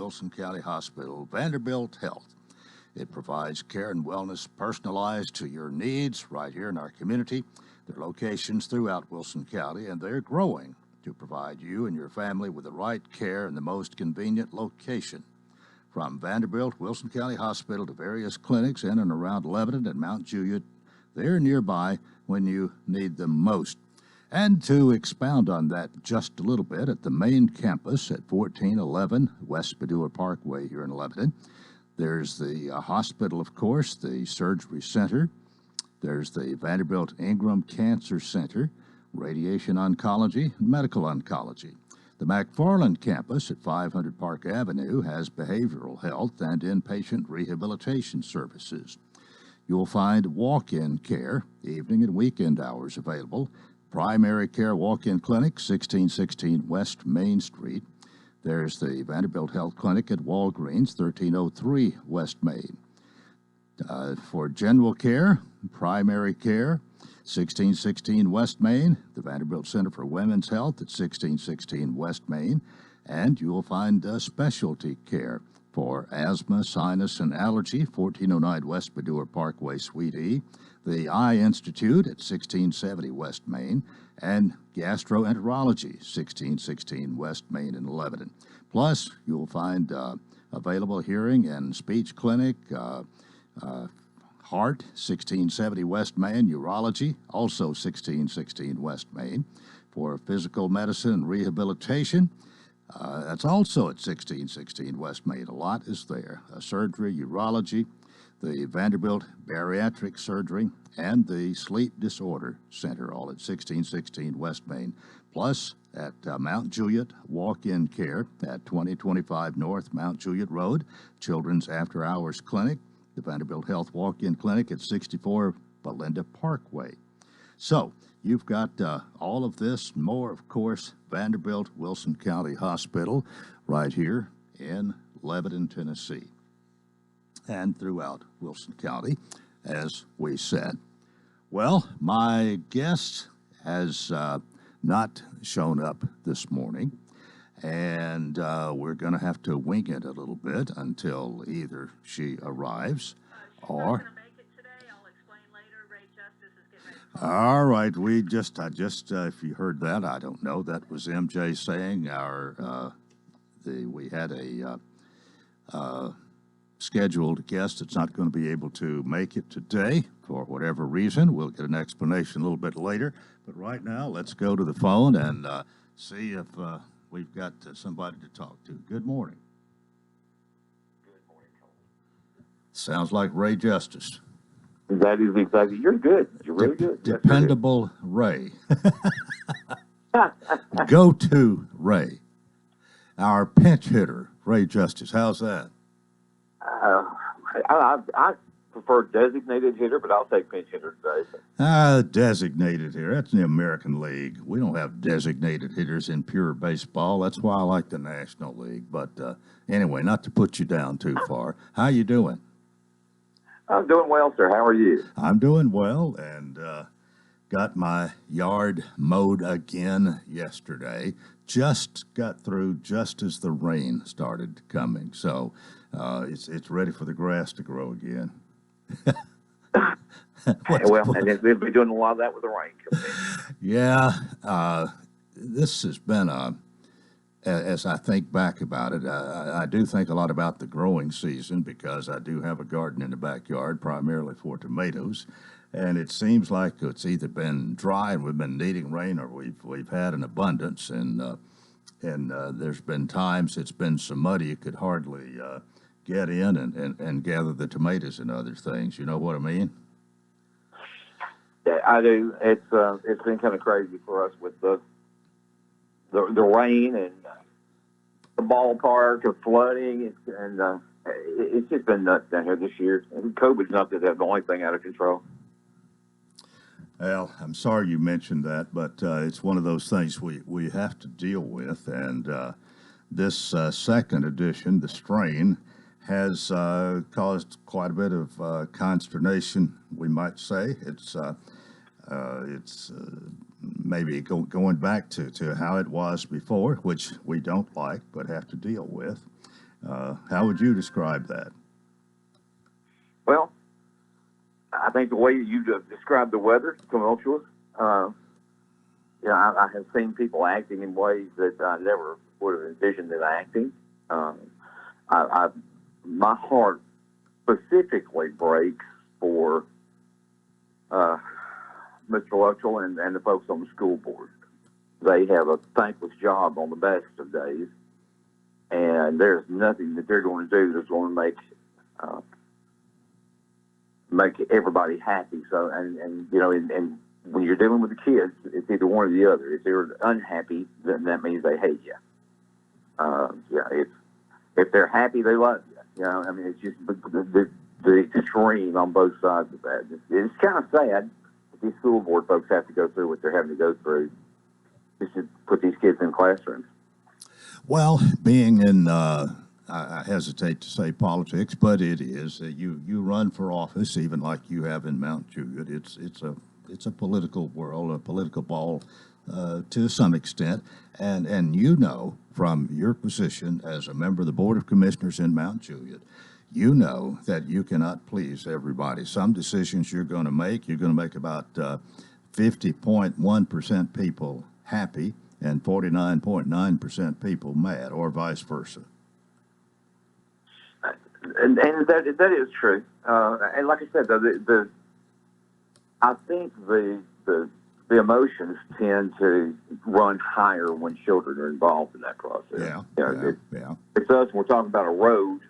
Wilson County Hospital, Vanderbilt Health. It provides care and wellness personalized to your needs right here in our community. There are locations throughout Wilson County, and they're growing to provide you and your family with the right care in the most convenient location. From Vanderbilt, Wilson County Hospital to various clinics in and around Lebanon and Mount Juliet, they're nearby when you need them most. And to expound on that just a little bit, at the main campus at 1411 West Padua Parkway here in Lebanon, there's the hospital, of course, the surgery center. There's the Vanderbilt Ingram Cancer Center, radiation oncology, medical oncology. The McFarland campus at 500 Park Avenue has behavioral health and inpatient rehabilitation services. You'll find walk-in care, evening and weekend hours available. Primary care walk-in clinic, 1616 West Main Street. There's the Vanderbilt Health Clinic at Walgreens, 1303 West Main. For general care, primary care, 1616 West Main, the Vanderbilt Center for Women's Health at 1616 West Main, and you will find specialty care for asthma, sinus, and allergy, 1409 West Padua Parkway, Suite E, the Eye Institute at 1670 West Main, and gastroenterology, 1616 West Main in Lebanon. Plus, you'll find available hearing and speech clinic, Heart, 1670 West Main, urology, also 1616 West Main, for physical medicine and rehabilitation. That's also at 1616 West Main. A lot is there. Surgery, urology, the Vanderbilt Bariatric Surgery, and the Sleep Disorder Center, all at 1616 West Main. Plus, at Mount Juliet, walk-in care at 2025 North Mount Juliet Road, Children's After Hours Clinic, the Vanderbilt Health Walk-in Clinic at 64 Belinda Parkway. So, you've got all of this, more, of course, Vanderbilt Wilson County Hospital right here in Lebanon, Tennessee, and throughout Wilson County, as we said. Well, my guest has not shown up this morning, and we're going to have to wing it a little bit until either she arrives or... All right, if you heard that, I don't know. That was MJ saying we had a scheduled guest that's not going to be able to make it today for whatever reason. We'll get an explanation a little bit later. But right now, let's go to the phone and see if we've got somebody to talk to. Good morning. Good morning, Coleman. Sounds like Ray Justice. That is exactly. You're good. You're really good. Dependable Ray. Go-to Ray. Our pinch hitter, Ray Justice. How's that? I prefer designated hitter, but I'll take pinch hitter today. Designated hitter. That's in the American League. We don't have designated hitters in pure baseball. That's why I like the National League. But anyway, not to put you down too far. How you doing? I'm doing well, sir. How are you? I'm doing well, and got my yard mowed again yesterday. Just got through just as the rain started coming. So it's ready for the grass to grow again. Well, and they'll be doing a lot of that with the rain coming in. Yeah, this has been as I think back about it, I do think a lot about the growing season because I do have a garden in the backyard, primarily for tomatoes, and it seems like it's either been dry and we've been needing rain, or we've had an abundance, and there's been times it's been so muddy you could hardly get in and gather the tomatoes and other things. You know what I mean? Yeah, I do. It's been kind of crazy for us with the rain and the ballpark of flooding, and it's just been nuts down here this year. And COVID's not the only thing out of control. Well, I'm sorry you mentioned that, but it's one of those things we have to deal with. And this second edition, the strain, has caused quite a bit of consternation, we might say. It's maybe going back to how it was before, which we don't like but have to deal with. How would you describe that? Well, I think the way you described the weather, tumultuous. I have seen people acting in ways that I never would have envisioned them acting. My heart specifically breaks for Mr. Luttrell and the folks on the school board. They have a thankless job on the best of days, and there's nothing that they're going to do that's going to make everybody happy. So, and when you're dealing with the kids, it's either one or the other. If they're unhappy, then that means they hate you. If they're happy, they love you. It's just the extreme on both sides of that. It's kind of sad that these school board folks have to go through what they're having to go through just to put these kids in classrooms. Well, being in, I hesitate to say politics, but it is. You run for office, even like you have in Mount Juliet. It's a political world, a political ball to some extent, and from your position as a member of the Board of Commissioners in Mount Juliet, you know that you cannot please everybody. Some decisions you're going to make about 50.1% people happy and 49.9% people mad, or vice versa. And that is true. And like I said, though, I think the emotions tend to run higher when children are involved in that process. It's us. When we're talking about a road,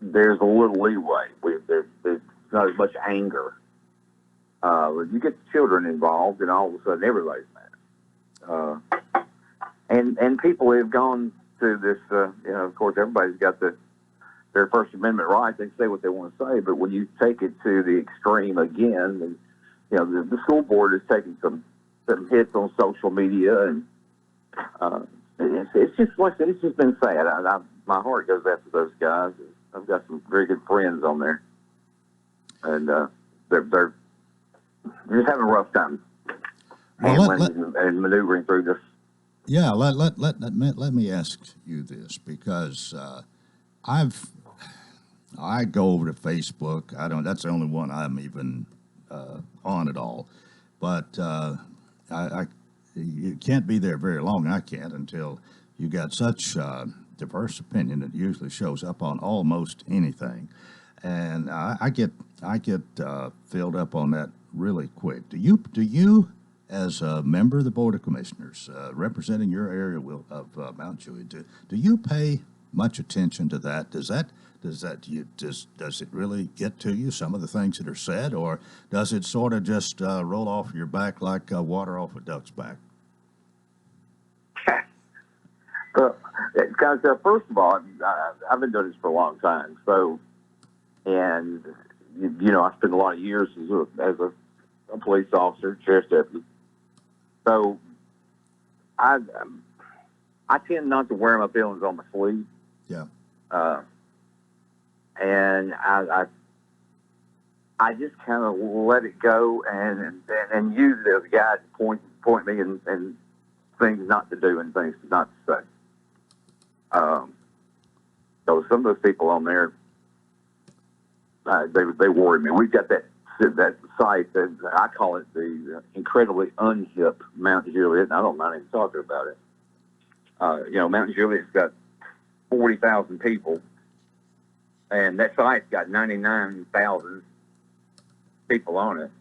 there's a little leeway. There's not as much anger. You get the children involved, and all of a sudden everybody's mad. And people have gone through this. Of course, everybody's got their First Amendment right. They can say what they want to say, but when you take it to the extreme again, and the school board is taking some hits on social media, and it's just like it's just been sad. My heart goes out to those guys. I've got some very good friends on there, and they're just having a rough time handling and maneuvering through this. Yeah, let me ask you this, because I go over to Facebook. That's the only one I'm even on at all. But you can't be there very long. I can't, until you got such diverse opinion that usually shows up on almost anything. And I get filled up on that really quick. Do you, as a member of the Board of Commissioners, representing your area of Mount Juliet, do you pay much attention to that? Does it really get to you, some of the things that are said, or does it sort of just roll off your back like water off a duck's back? Because first of all, I've been doing this for a long time. So, and I spent a lot of years as a police officer, sheriff's deputy. So, I tend not to wear my feelings on my sleeve. Yeah. And I just kind of let it go and use it as a guide to point me and things not to do and things not to say. So some of those people on there, they worry me. We've got that site that I call it the incredibly unhip Mount Juliet, and I don't mind even talking about it. Mount Juliet's got 40,000 people, and that site's got 99,000 people on it.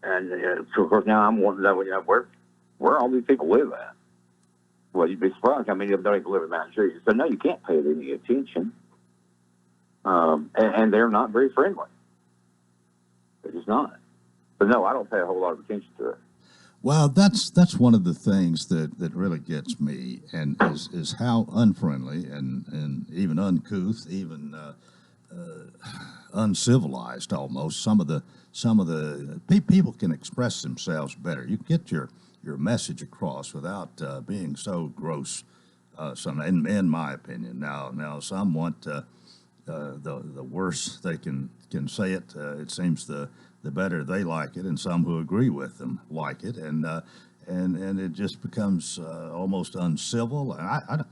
And so of course now I'm wanting to know, where all these people live at. Well, you'd be surprised how many of them don't even live in Mount Juliet. So no, you can't pay it any attention. And they're not very friendly. They're just not. But no, I don't pay a whole lot of attention to it. Well, that's one of the things that really gets me, and is how unfriendly and even uncouth, even uncivilized almost some of the people can express themselves better. You get your message across without being so gross. In my opinion, now some want the worse they can say it. It seems the better they like it, and some who agree with them like it. And and it just becomes almost uncivil. And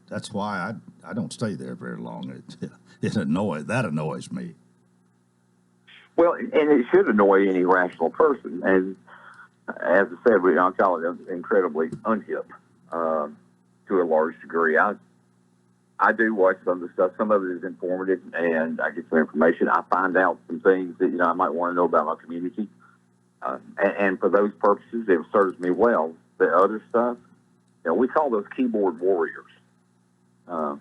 that's why I don't stay there very long. It annoys me. Well, and it should annoy any rational person. And as I said, I call it incredibly unhip to a large degree. I do watch some of the stuff. Some of it is informative, and I get some information. I find out some things that I might want to know about my community, and for those purposes, it serves me well. The other stuff, we call those keyboard warriors. Those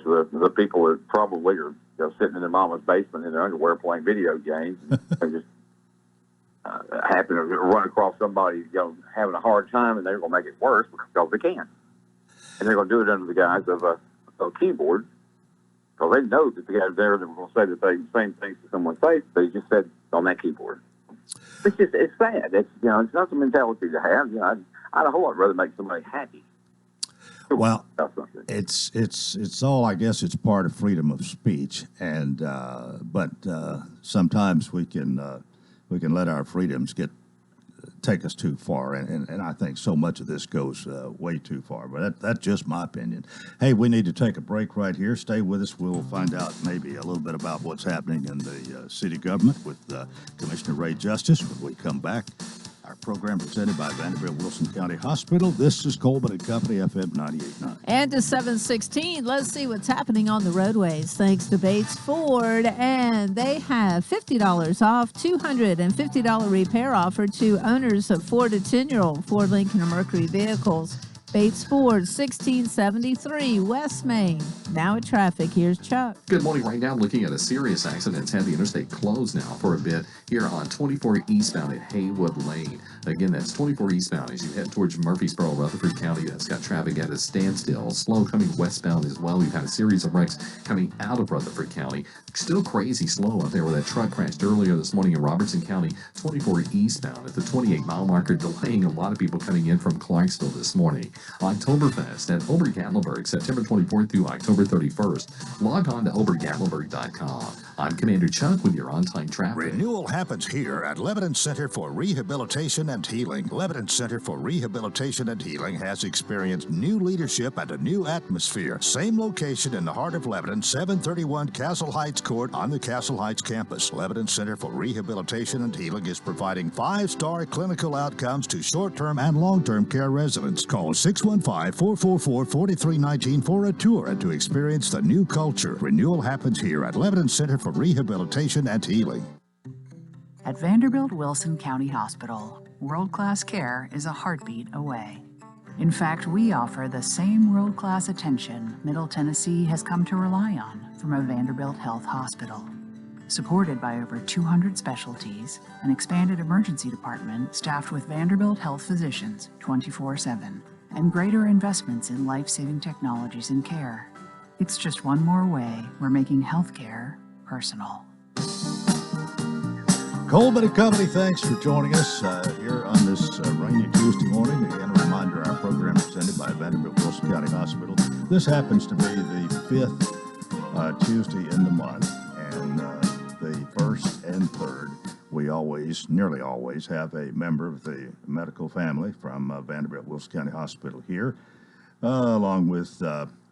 are the people that probably are sitting in their mama's basement in their underwear playing video games and just happen to run across somebody having a hard time, and they're going to make it worse because they can. And they're going to do it under the guise of a keyboard, because they know that the guys there that will say the same things to someone's face, they just said on that keyboard. It's sad. It's not the mentality to have. I'd a whole lot rather make somebody happy. Well, it's all, I guess it's part of freedom of speech, and but sometimes we can let our freedoms take us too far, and I think so much of this goes way too far. But that's just my opinion. Hey, we need to take a break right here. Stay with us. We'll find out maybe a little bit about what's happening in the city government with Commissioner Ray Justice when we come back. Our program presented by Vanderbilt Wilson County Hospital. This is Coleman and Company, FM 98.9. And to 716, let's see what's happening on the roadways. Thanks to Bates Ford, and they have $50 off, $250 repair offer to owners of 4 to 10-year-old Ford, Lincoln, or Mercury vehicles. Bates Ford, 1673 West Main. Now at traffic, here's Chuck. Good morning. Right now, looking at a serious accident. It's had the interstate closed now for a bit here on 24 eastbound at Haywood Lane. Again, that's 24 eastbound as you head towards Murfreesboro, Rutherford County. That's got traffic at a standstill. Slow coming westbound as well. We've had a series of wrecks coming out of Rutherford County. Still crazy slow up there where that truck crashed earlier this morning in Robertson County. 24 eastbound at the 28-mile marker, delaying a lot of people coming in from Clarksville this morning. Oktoberfest at Obergatlinburg, September 24th through October 31st. Log on to obergatlinburg.com. I'm Commander Chuck with your on-time traffic. Renewal happens here at Lebanon Center for Rehabilitation and Healing. Lebanon Center for Rehabilitation and Healing has experienced new leadership and a new atmosphere. Same location in the heart of Lebanon, 731 Castle Heights Court on the Castle Heights campus. Lebanon Center for Rehabilitation and Healing is providing 5-star clinical outcomes to short-term and long-term care residents. Call 615-444-4319 for a tour and to experience the new culture. Renewal happens here at Lebanon Center for Rehabilitation and Healing. At Vanderbilt Wilson County Hospital, world-class care is a heartbeat away. In fact, we offer the same world-class attention Middle Tennessee has come to rely on from a Vanderbilt Health hospital. Supported by over 200 specialties, an expanded emergency department staffed with Vanderbilt Health physicians 24/7, and greater investments in life-saving technologies and care. It's just one more way we're making healthcare personal. Coleman and Company, thanks for joining us here on this rainy Tuesday morning. Again, a reminder, our program presented by Vanderbilt Wilson County Hospital. This happens to be the 5th Tuesday in the month, and the 1st and 3rd. We nearly always have a member of the medical family from Vanderbilt Wilson County Hospital here, along with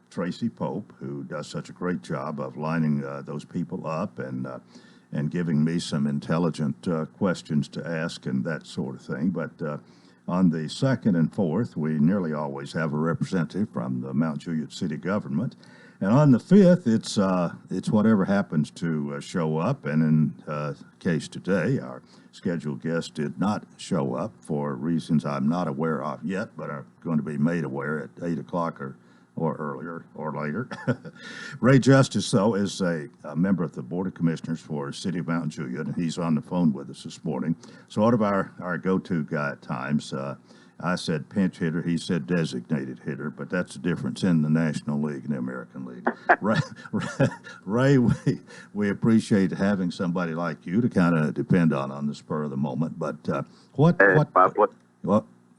Tracy Pope, who does such a great job of lining those people up and giving me some intelligent questions to ask and that sort of thing. But on the 2nd and 4th, we nearly always have a representative from the Mount Juliet City government. And on the 5th, it's whatever happens to show up. And in case today, our scheduled guest did not show up for reasons I'm not aware of yet, but are going to be made aware at 8 o'clock or earlier or later. Ray Justice, though, is a member of the Board of Commissioners for the City of Mount Juliet, and he's on the phone with us this morning. So one of our go-to guy times, I said pinch hitter, he said designated hitter, but that's the difference in the National League and the American League. Ray, we appreciate having somebody like you to kind of depend on the spur of the moment. But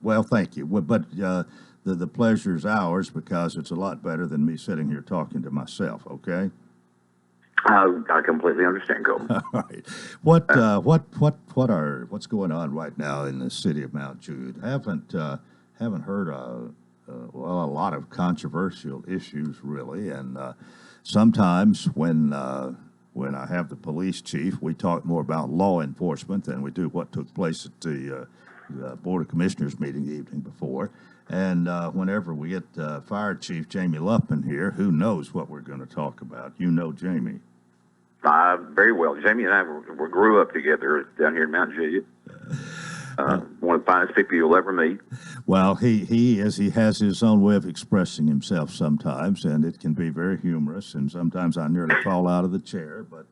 well, thank you. But the pleasure's ours because it's a lot better than me sitting here talking to myself, okay? I completely understand, Coleman. All right. What's going on right now in the city of Mount Juliet? Haven't heard a lot of controversial issues really, and sometimes when I have the police chief, we talk more about law enforcement than we do what took place at the Board of Commissioners meeting the evening before. And whenever we get Fire Chief Jamie Luffman here, who knows what we're going to talk about? You know Jamie. Very well. Jamie and I grew up together down here in Mount Juliet. One of the finest people you'll ever meet. Well, he has his own way of expressing himself sometimes, and it can be very humorous, and sometimes I nearly fall out of the chair, but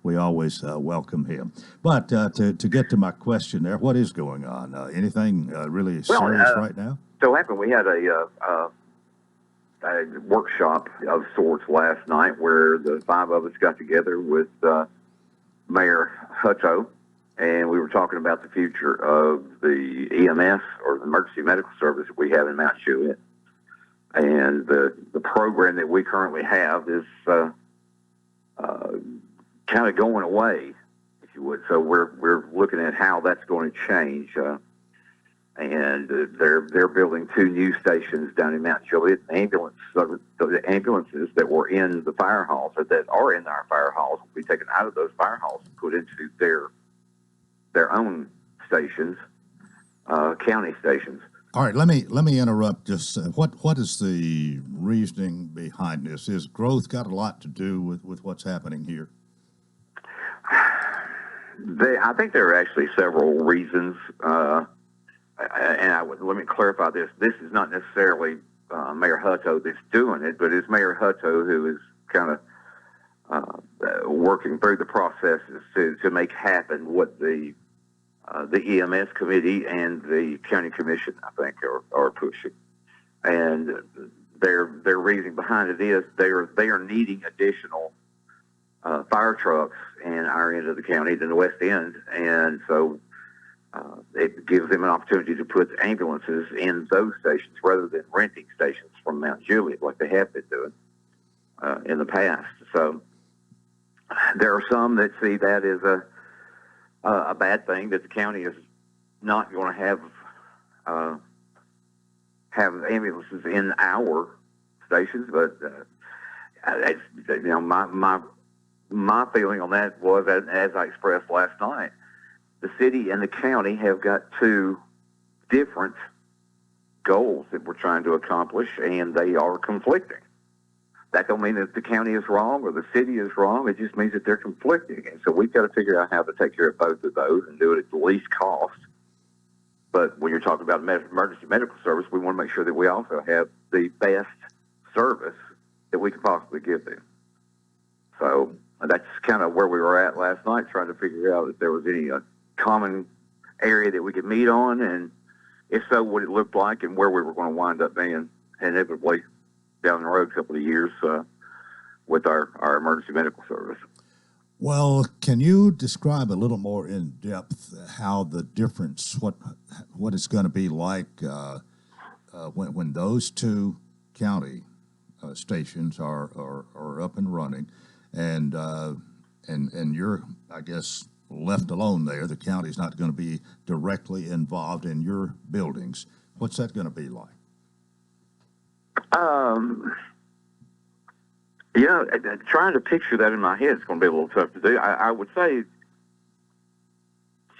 we always welcome him. But to get to my question there, what is going on? Anything really serious right now? So happened we had a workshop of sorts last night where the five of us got together with Mayor Hutto, and we were talking about the future of the EMS, or the emergency medical service that we have in Mount Juliet. And the program that we currently have is kind of going away, if you would. So we're looking at how that's going to change. And they're building 2 new stations down in Mount Juliet. The ambulances that were in the fire halls, or that are in our fire halls, will be taken out of those fire halls and put into their own stations, county stations. All right, let me interrupt. Just what is the reasoning behind this? Is growth got a lot to do with what's happening here? I think there are actually several reasons. And let me clarify this. This is not necessarily Mayor Hutto that's doing it, but it's Mayor Hutto who is kind of working through the processes to make happen what the EMS committee and the county commission, I think, are pushing. And their reasoning behind it is they are needing additional fire trucks in our end of the county, in the west end, and so it gives them an opportunity to put ambulances in those stations rather than renting stations from Mount Juliet like they have been doing in the past. So there are some that see that as a bad thing, that the county is not going to have ambulances in our stations. But my feeling on that was, as I expressed last night, the city and the county have got 2 different goals that we're trying to accomplish, and they are conflicting. That don't mean that the county is wrong or the city is wrong. It just means that they're conflicting. And so we've got to figure out how to take care of both of those and do it at the least cost. But when you're talking about emergency medical service, we want to make sure that we also have the best service that we can possibly give them. So that's kind of where we were at last night, trying to figure out if there was any common area that we could meet on, and if so, what it looked like and where we were going to wind up being inevitably down the road a couple of years with our emergency medical service. Well, can you describe a little more in depth how the difference, what it's going to be like when those 2 county stations are up and running, and you're, I guess, left alone there? The county's not going to be directly involved in your buildings. What's that going to be like? Trying to picture that in my head is going to be a little tough to do. I would say it's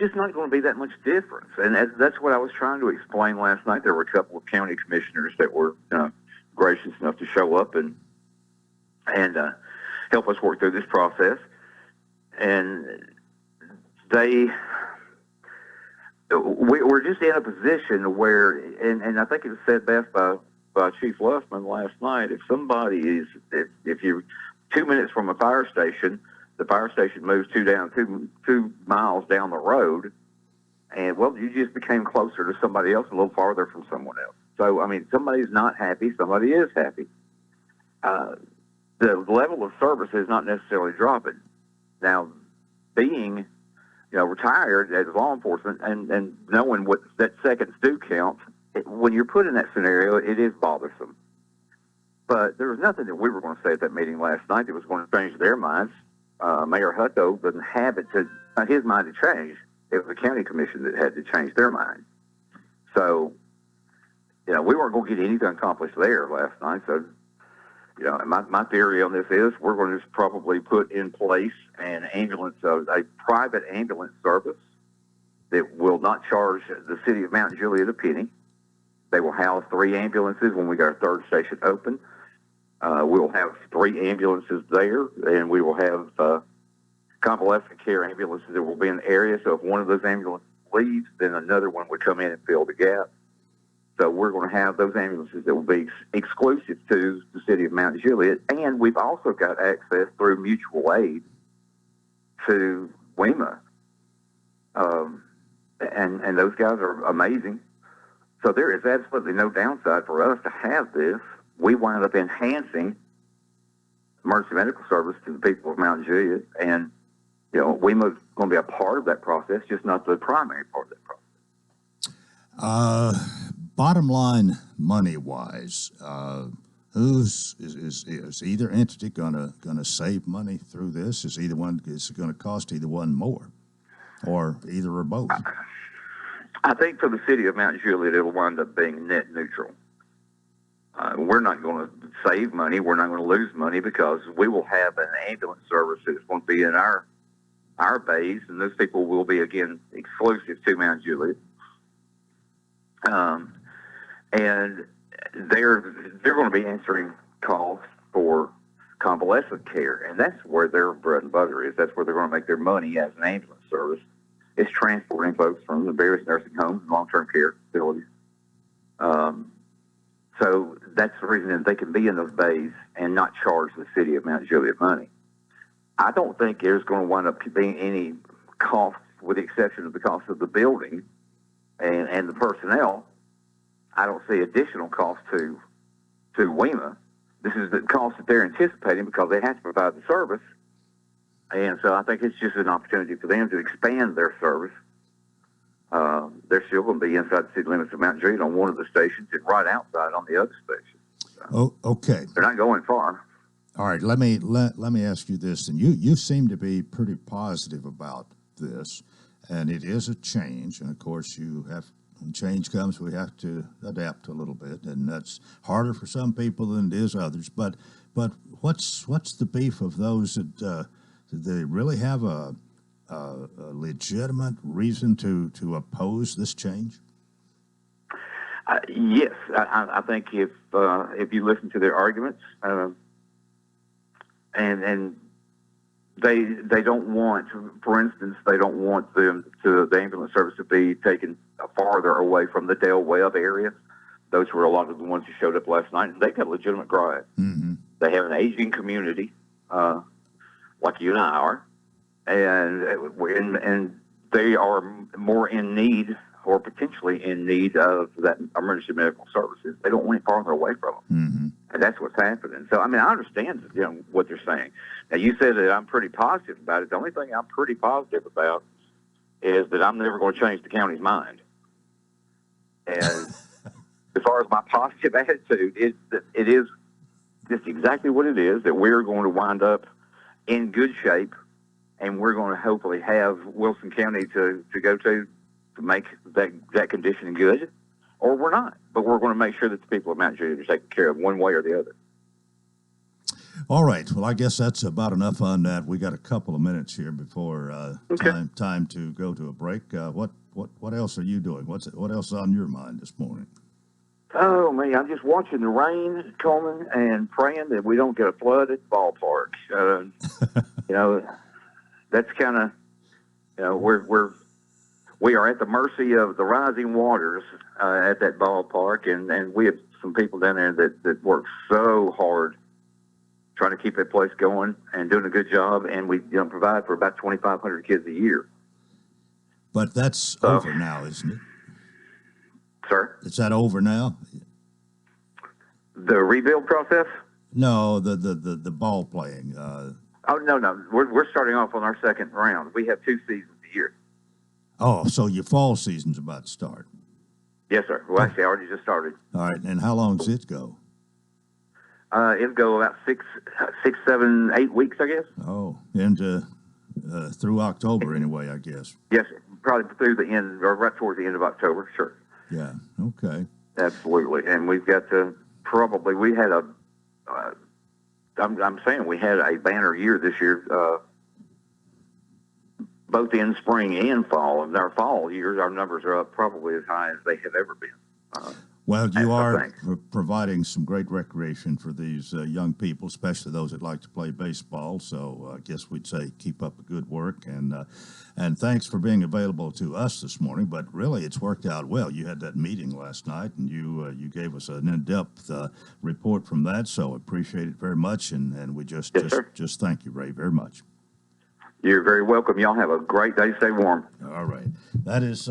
just not going to be that much difference. And that's what I was trying to explain last night. There were a couple of county commissioners that were gracious enough to show up and help us work through this process. And we're just in a position where, and I think it was said best by Chief Luffman last night, if you're 2 minutes from a fire station, the fire station moves two miles down the road, and well, you just became closer to somebody else, a little farther from someone else. So, I mean, somebody's not happy, somebody is happy. The level of service is not necessarily dropping. Now, being retired as law enforcement and knowing what that seconds do count, when you're put in that scenario, it is bothersome. But there was nothing that we were going to say at that meeting last night that was going to change their minds. Mayor Hutto doesn't have it to, his mind to change. It was the county commission that had to change their mind. So, we weren't going to get anything accomplished there last night. So, my theory on this is we're going to just probably put in place a private ambulance service that will not charge the city of Mount Juliet a penny. They will house 3 ambulances when we got our 3rd station open. We'll have 3 ambulances there, and we will have convalescent care ambulances that will be in the area. So if one of those ambulances leaves, then another one would come in and fill the gap. So we're going to have those ambulances that will be exclusive to the city of Mount Juliet. And we've also got access through mutual aid to WEMA. And those guys are amazing. So there is absolutely no downside for us to have this. We wind up enhancing emergency medical service to the people of Mount Juliet. And, WEMA's going to be a part of that process, just not the primary part of that process. Bottom line, money-wise, is either entity gonna save money through this? Is it going to cost either one more, or either or both? I think for the city of Mount Juliet, it'll wind up being net neutral. We're not going to save money. We're not going to lose money because we will have an ambulance service that's going to be in our base, and those people will be, again, exclusive to Mount Juliet. And they're going to be answering calls for convalescent care, and that's where their bread and butter is. That's where they're going to make their money as an ambulance service. It's transporting folks from the various nursing homes and long-term care facilities. So that's the reason that they can be in those bays and not charge the city of Mount Juliet money. I don't think there's going to wind up being any cost, with the exception of the cost of the building and the personnel. I don't see additional cost to WEMA. This is the cost that they're anticipating because they have to provide the service. And so I think it's just an opportunity for them to expand their service. They're still going to be inside the city limits of Mount Juliet on one of the stations and right outside on the other station. So okay. They're not going far. All right. Let me ask you this. And you seem to be pretty positive about this, and it is a change. And of course, when change comes, we have to adapt a little bit, and that's harder for some people than it is others. But what's the beef of those that do they really have a legitimate reason to oppose this change? Yes, I think if you listen to their arguments, and they don't want, for instance, they don't want the ambulance service to be taken farther away from the Del Webb area. Those were a lot of the ones who showed up last night, and they got legitimate gripe. Mm-hmm. They have an aging community, like you and I are, and they are more in need, or potentially in need, of that emergency medical services. They don't want it farther away from them. Mm-hmm. And that's what's happening. So, I mean, I understand what they're saying. Now, you said that I'm pretty positive about it. The only thing I'm pretty positive about is that I'm never going to change the county's mind. And as far as my positive attitude, it is just exactly what it is, that we're going to wind up in good shape, and we're going to hopefully have Wilson County to go to make that condition good, or we're not. But we're going to make sure that the people of Mount Juliet are taken care of one way or the other. All right. Well, I guess that's about enough on that. We got a couple of minutes here before time to go to a break. What else are you doing? What else is on your mind this morning? Oh, man, I'm just watching the rain, Coleman, and praying that we don't get a flood at the ballpark. That's kind of, we are at the mercy of the rising waters at that ballpark, and we have some people down there that work so hard trying to keep that place going and doing a good job, and we provide for about 2,500 kids a year. But that's over now, isn't it? Sir? Is that over now? The rebuild process? No, the ball playing. No. We're starting off on our second round. We have 2 seasons a year. Oh, so your fall season's about to start. Yes, sir. Well, actually, I already just started. All right, and how long does it go? It'll go about 7, 8 weeks, I guess. Oh, and through October anyway, I guess. Yes, probably through the end, or right towards the end of October. Sure. Yeah. Okay. Absolutely. And we've got we had I'm saying we had a banner year this year, both in spring and fall. In our fall years, our numbers are up probably as high as they have ever been. Well, you are providing some great recreation for these young people, especially those that like to play baseball. So I guess we'd say keep up the good work, and thanks for being available to us this morning. But really, it's worked out well. You had that meeting last night, and you gave us an in-depth report from that. So appreciate it very much, and we just thank you, Ray, very much. You're very welcome. Y'all have a great day. Stay warm. All right. That is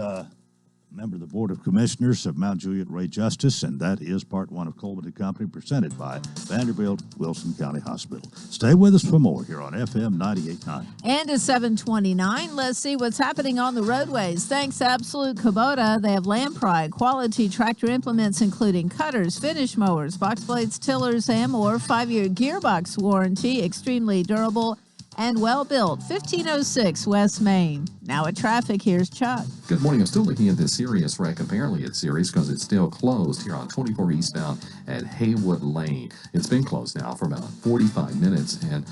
member of the Board of Commissioners of Mount Juliet, Ray Justice, and that is part one of Coleman and Company, presented by Vanderbilt Wilson County Hospital. Stay with us for more here on FM 98.9. And at 7:29, let's see what's happening on the roadways. Thanks to Absolute Kubota, they have Land Pride, quality tractor implements including cutters, finish mowers, box blades, tillers, and more. 5-year gearbox warranty, extremely durable and well-built. 1506 West Main. Now at traffic, here's Chuck. Good morning. I'm still looking at this serious wreck. Apparently it's serious because it's still closed here on 24 eastbound at Haywood Lane. It's been closed now for about 45 minutes, and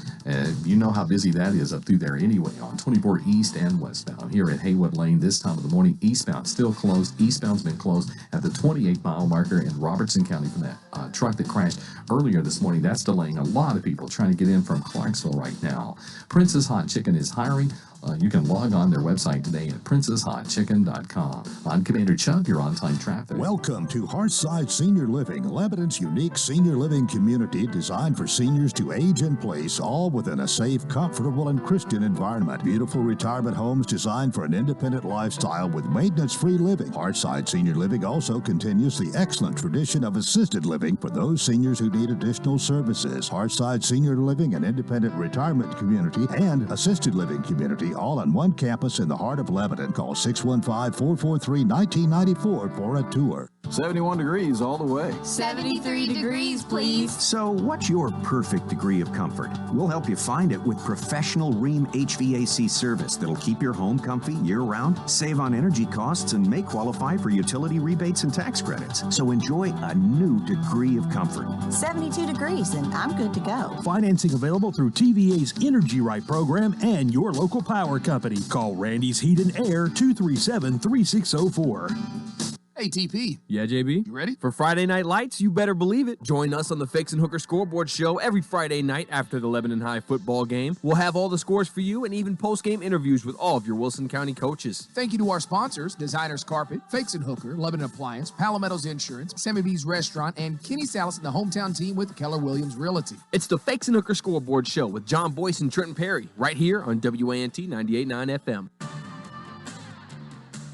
you know how busy that is up through there anyway on 24 east and westbound. Here at Haywood Lane this time of the morning, eastbound still closed. Eastbound's been closed at the 28-mile marker in Robertson County from that truck that crashed earlier this morning. That's delaying a lot of people trying to get in from Clarksville right now. Prince's Hot Chicken is hiring. You can log on their website today at princeshotchicken.com. I'm Commander Chuck, you're on-time traffic. Welcome to Hearthside Senior Living, Lebanon's unique senior living community designed for seniors to age in place, all within a safe, comfortable, and Christian environment. Beautiful retirement homes designed for an independent lifestyle with maintenance-free living. Hearthside Senior Living also continues the excellent tradition of assisted living for those seniors who need additional services. Hearthside Senior Living, an independent retirement community and assisted living community, all on one campus in the heart of Lebanon. Call 615-443-1994 for a tour. 71 degrees all the way. 73 degrees, please. So what's your perfect degree of comfort? We'll help you find it with professional Rheem HVAC service that'll keep your home comfy year-round, save on energy costs, and may qualify for utility rebates and tax credits. So enjoy a new degree of comfort. 72 degrees, and I'm good to go. Financing available through TVA's Energy Right program and your local power company. Call Randy's Heat and Air 237-3604. Hey, TP. Yeah, JB? You ready? For Friday Night Lights, you better believe it. Join us on the Fakes and Hooker Scoreboard Show every Friday night after the Lebanon High football game. We'll have all the scores for you and even post-game interviews with all of your Wilson County coaches. Thank you to our sponsors, Designers Carpet, Fakes and Hooker, Lebanon Appliance, Palometto's Insurance, Sammy B's Restaurant, and Kenny Salas and the hometown team with Keller Williams Realty. It's the Fakes and Hooker Scoreboard Show with John Boyce and Trenton Perry, right here on WANT 98.9 FM.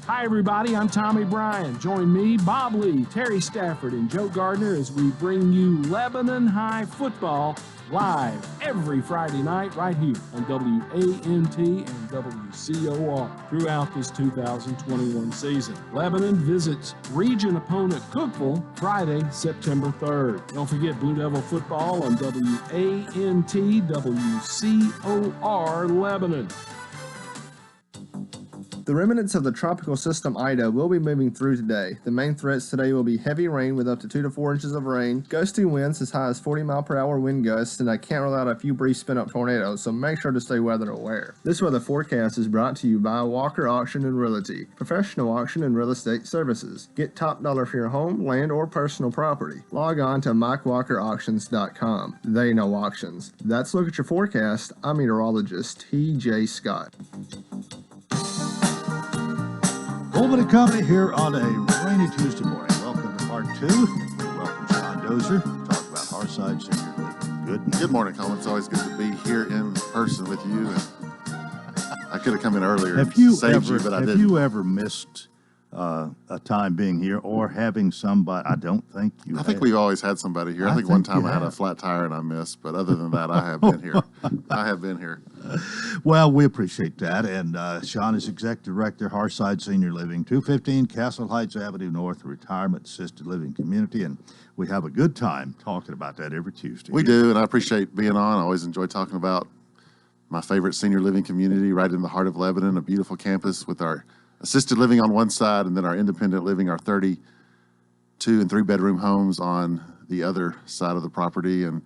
Hi, everybody. I'm Tommy Bryan. Join me, Bob Lee, Terry Stafford, and Joe Gardner as we bring you Lebanon High football live every Friday night right here on WANT and WCOR throughout this 2021 season. Lebanon visits region opponent Cookeville Friday, September 3rd. Don't forget Blue Devil football on WANT WCOR Lebanon. The remnants of the tropical system Ida will be moving through today. The main threats today will be heavy rain with up to 2 to 4 inches of rain, gusty winds as high as 40-mile-per-hour wind gusts, and I can't rule out a few brief spin-up tornadoes, so make sure to stay weather aware. This weather forecast is brought to you by Walker Auction and Realty, professional auction and real estate services. Get top dollar for your home, land, or personal property. Log on to MikeWalkerAuctions.com. They know auctions. That's Look at Your Forecast. I'm meteorologist T.J. Scott. Coleman and Company here on a rainy Tuesday morning. Welcome to part 2. Welcome, John Dozier. Talk about Hearthside Senior Living. Good morning, Coleman. It's always good to be here in person with you. And I could have come in earlier and saved you, but I didn't. Have you ever missed a time being here or having somebody? I don't think you. I think we've always had somebody here. I think one time I had a flat tire and I missed, but other than that, I have been here. I have been here. Well, we appreciate that. And Sean is Executive Director, Hearthside Senior Living, 215 Castle Heights Avenue North, Retirement Assisted Living Community. And we have a good time talking about that every Tuesday. We do, and I appreciate being on. I always enjoy talking about my favorite senior living community right in the heart of Lebanon, a beautiful campus with our assisted living on one side and then our independent living, our 32 and 3 bedroom homes on the other side of the property. And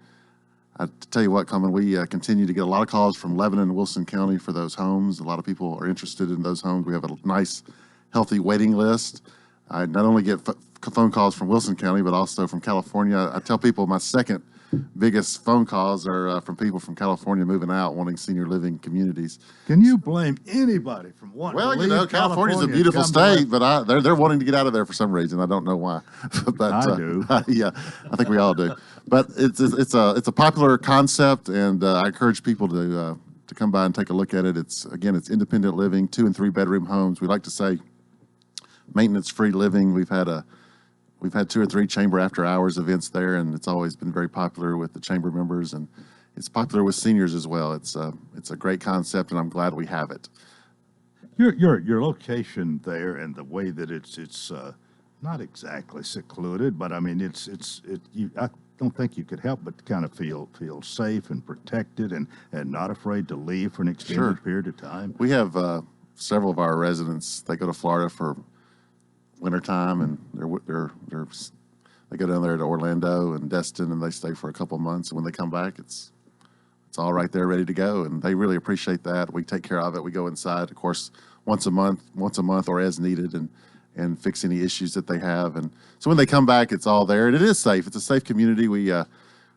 I tell you what, Coleman, we continue to get a lot of calls from Lebanon and Wilson County for those homes. A lot of people are interested in those homes. We have a nice, healthy waiting list. I not only get phone calls from Wilson County, but also from California. I tell people my second biggest phone calls are from people from California moving out, wanting senior living communities. Can you blame anybody from wanting Well, to you leave know, California's a California beautiful and come to state, but they're wanting to get out of there for some reason. I don't know why. But I do. Yeah, I think we all do. But it's a popular concept, and I encourage people to come by and take a look at it. It's independent living, 2 and 3 bedroom homes. We like to say maintenance-free living. We've had 2 or 3 chamber after hours events there, and it's always been very popular with the chamber members, and it's popular with seniors as well. It's a great concept, and I'm glad we have it. Your location there and the way that it's not exactly secluded, but I mean I don't think you could help but kind of feel safe and protected and not afraid to leave for an extended period of time. We have several of our residents. They go to Florida for wintertime, and they go down there to Orlando and Destin, and they stay for a couple months. And when they come back, it's all right there, ready to go, and they really appreciate that. We take care of it. We go inside, of course, once a month or as needed, and fix any issues that they have. And so when they come back, it's all there, and it is safe. It's a safe community. We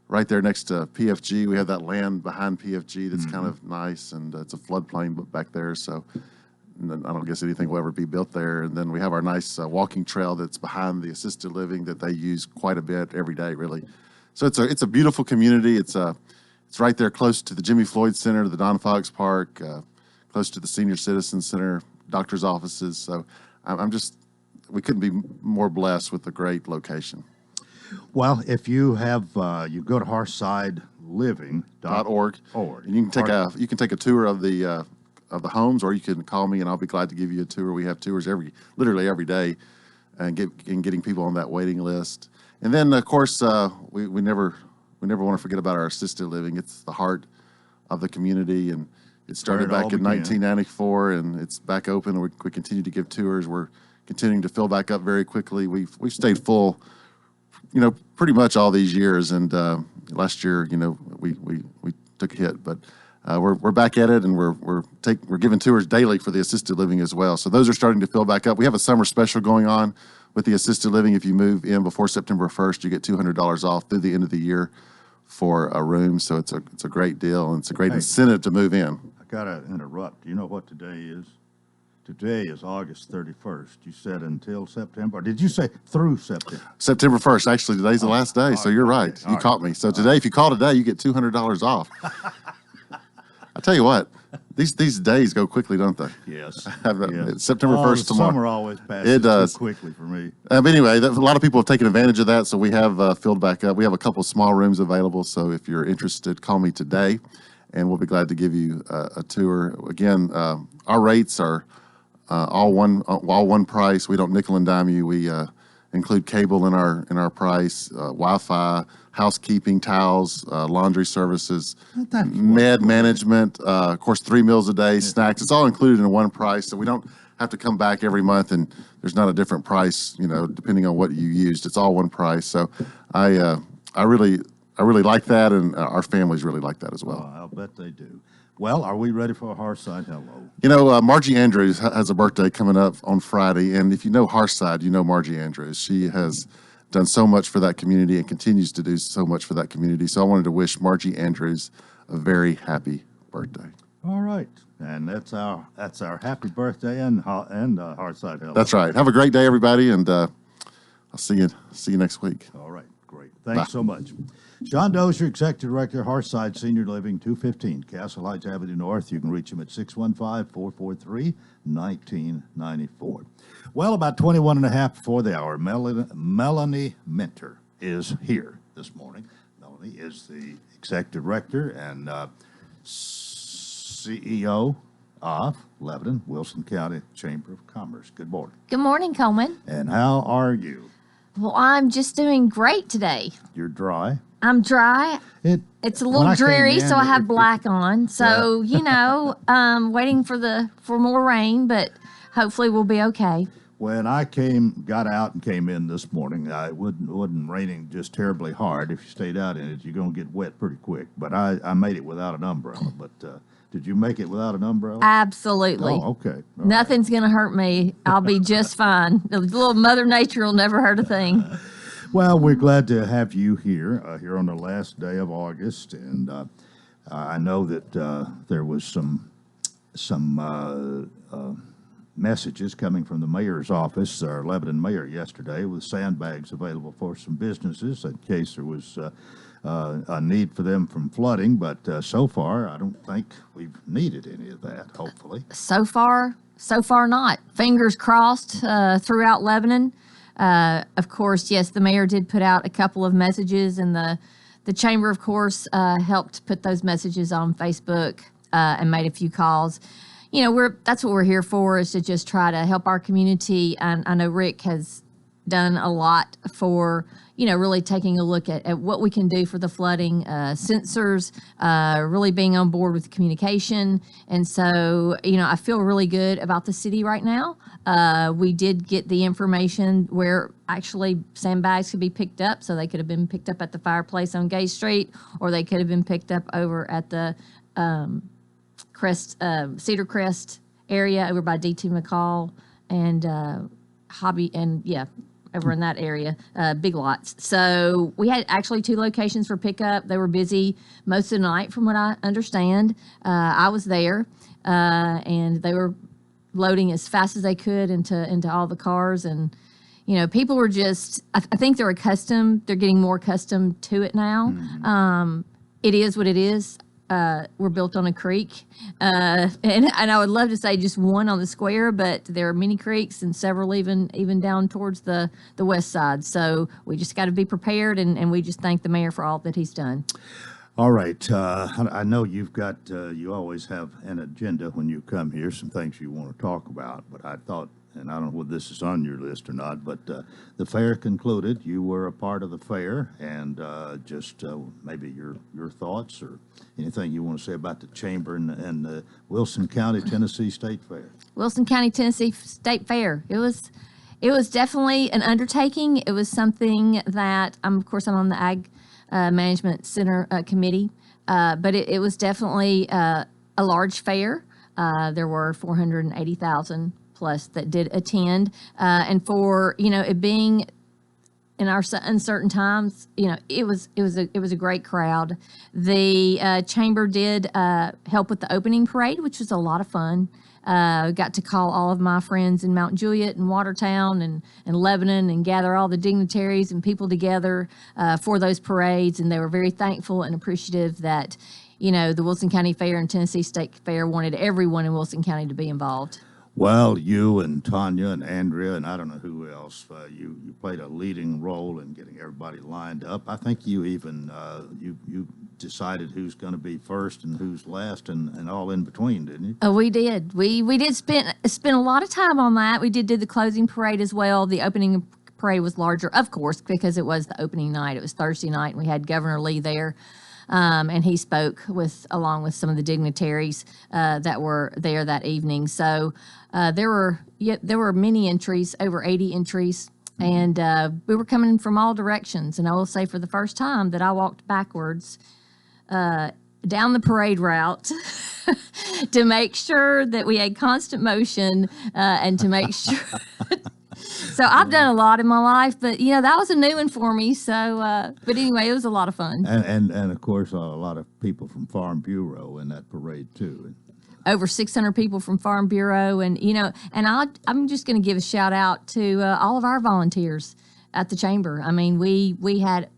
right there next to PFG, we have that land behind PFG that's kind of nice, and it's a floodplain back there, so I don't guess anything will ever be built there. And then we have our nice walking trail that's behind the assisted living that they use quite a bit every day, really. So it's a beautiful community. It's right there close to the Jimmy Floyd Center, the Don Fox Park, close to the Senior Citizen Center, doctor's offices. So we couldn't be more blessed with a great location. Well, if you have, you go to hearthsideliving.org, and you can take a tour of the homes, or you can call me and I'll be glad to give you a tour. We have tours literally every day, and getting people on that waiting list. And then of course we never want to forget about our assisted living. It's the heart of the community, and it started back in 1994, and it's back open. We continue to give tours. We're continuing to fill back up very quickly. We've stayed full, pretty much all these years. And last year, we took a hit, but we're back at it, and we're giving tours daily for the assisted living as well. So those are starting to fill back up. We have a summer special going on with the assisted living. If you move in before September 1st, you get $200 off through the end of the year for a room. So it's a great deal, and it's a great incentive to move in. I gotta interrupt. Do you know what today is? Today is August 31st. You said until September, or did you say through September? September 1st. Actually, today's the last day, so you're right. You caught me. So today, if you call today, you get $200 off. I tell you what, these days go quickly, don't they? Yes. It's September 1st tomorrow. Summer always passes too quickly for me. But anyway, a lot of people have taken advantage of that, so we have filled back up. We have a couple small rooms available, so if you're interested, call me today, and we'll be glad to give you a tour. Again, our rates are all one price. We don't nickel and dime you. We include cable in our price, Wi-Fi, housekeeping, towels, laundry services, med management, of course, 3 meals a day, snacks. It's all included in one price, so we don't have to come back every month and there's not a different price, depending on what you used. It's all one price. So I really like that, and our families really like that as well. I'll bet they do. Well, are we ready for a Hearthside hello? Margie Andrews has a birthday coming up on Friday, and if you know Hearthside, you know Margie Andrews. She has done so much for that community and continues to do so much for that community. So I wanted to wish Margie Andrews a very happy birthday. All right, and that's our happy birthday and Hearthside hello. That's right. Have a great day, everybody, and I'll see you next week. All right. Great. Thanks so much. Sean Dozier, Executive Director, Hearthside Senior Living, 215 Castle Heights Avenue North. You can reach him at 615-443-1994. Well, about 21 and a half before the hour, Melanie Minter is here this morning. Melanie is the Executive Director and CEO of Lebanon, Wilson County Chamber of Commerce. Good morning. Good morning, Coleman. And how are you? Well, I'm just doing great today. You're dry. I'm dry. It's a little dreary, so I have black on. So, waiting for more rain, but hopefully we'll be okay. When I got out and came in this morning, it wasn't raining just terribly hard. If you stayed out in it, you're going to get wet pretty quick. But I made it without an umbrella. But did you make it without an umbrella? Absolutely. Oh, okay. All Nothing's going to hurt me. I'll be just fine. The little Mother Nature will never hurt a thing. Well, we're glad to have you here on the last day of August. And I know that there was some messages coming from the mayor's office, our Lebanon mayor yesterday, with sandbags available for some businesses in case there was a need for them from flooding. But so far, I don't think we've needed any of that, hopefully. So far not. Fingers crossed throughout Lebanon. Of course, yes, the mayor did put out a couple of messages, and the chamber, of course, helped put those messages on Facebook and made a few calls. That's what we're here for, is to just try to help our community. And I know Rick has done a lot for, really taking a look at what we can do for the flooding, sensors, really being on board with communication. And so, I feel really good about the city right now. We did get the information where actually sandbags could be picked up. So they could have been picked up at the fireplace on Gay Street, or they could have been picked up over at the Cedar Crest area over by D.T. McCall and Hobby, and over in that area, Big Lots. So we had actually 2 locations for pickup. They were busy most of the night, from what I understand. I was there, and they were loading as fast as they could into all the cars. And people were just, I think they're getting more accustomed to it now. Mm-hmm. It is what it is. We're built on a creek, and I would love to say just one on the square, but there are many creeks and several even down towards the west side. So we just got to be prepared, and we just thank the mayor for all that he's done. All right. I know you've got, you always have an agenda when you come here, some things you want to talk about, but I thought, and I don't know whether this is on your list or not, but the fair concluded. You were a part of the fair, and just maybe your thoughts or anything you want to say about the chamber and the Wilson County, Tennessee State Fair. Wilson County, Tennessee State Fair. It was definitely an undertaking. It was something that, of course, I'm on the Ag Management Center committee, but it was definitely a large fair. There were 480,000 plus that did attend, and for it being in our uncertain times, it was a great crowd. The chamber did help with the opening parade, which was a lot of fun. Got to call all of my friends in Mount Juliet and Watertown and Lebanon and gather all the dignitaries and people together for those parades, and they were very thankful and appreciative that the Wilson County Fair and Tennessee State Fair wanted everyone in Wilson County to be involved. Well, you and Tanya and Andrea and I don't know who else, you played a leading role in getting everybody lined up. I think you even you decided who's going to be first and who's last and all in between, didn't you? Oh, we did. We did spend a lot of time on that. We did the closing parade as well. The opening parade was larger, of course, because it was the opening night. It was Thursday night, and we had Governor Lee there. And he spoke along with some of the dignitaries that were there that evening. So there were many entries, over 80 entries, and we were coming from all directions. And I will say, for the first time, that I walked backwards down the parade route to make sure that we had constant motion and to make sure. So I've done a lot in my life, but that was a new one for me. So, but anyway, it was a lot of fun. And of course, a lot of people from Farm Bureau in that parade too. Over 600 people from Farm Bureau, and I'm just going to give a shout out to all of our volunteers at the chamber. I mean, we had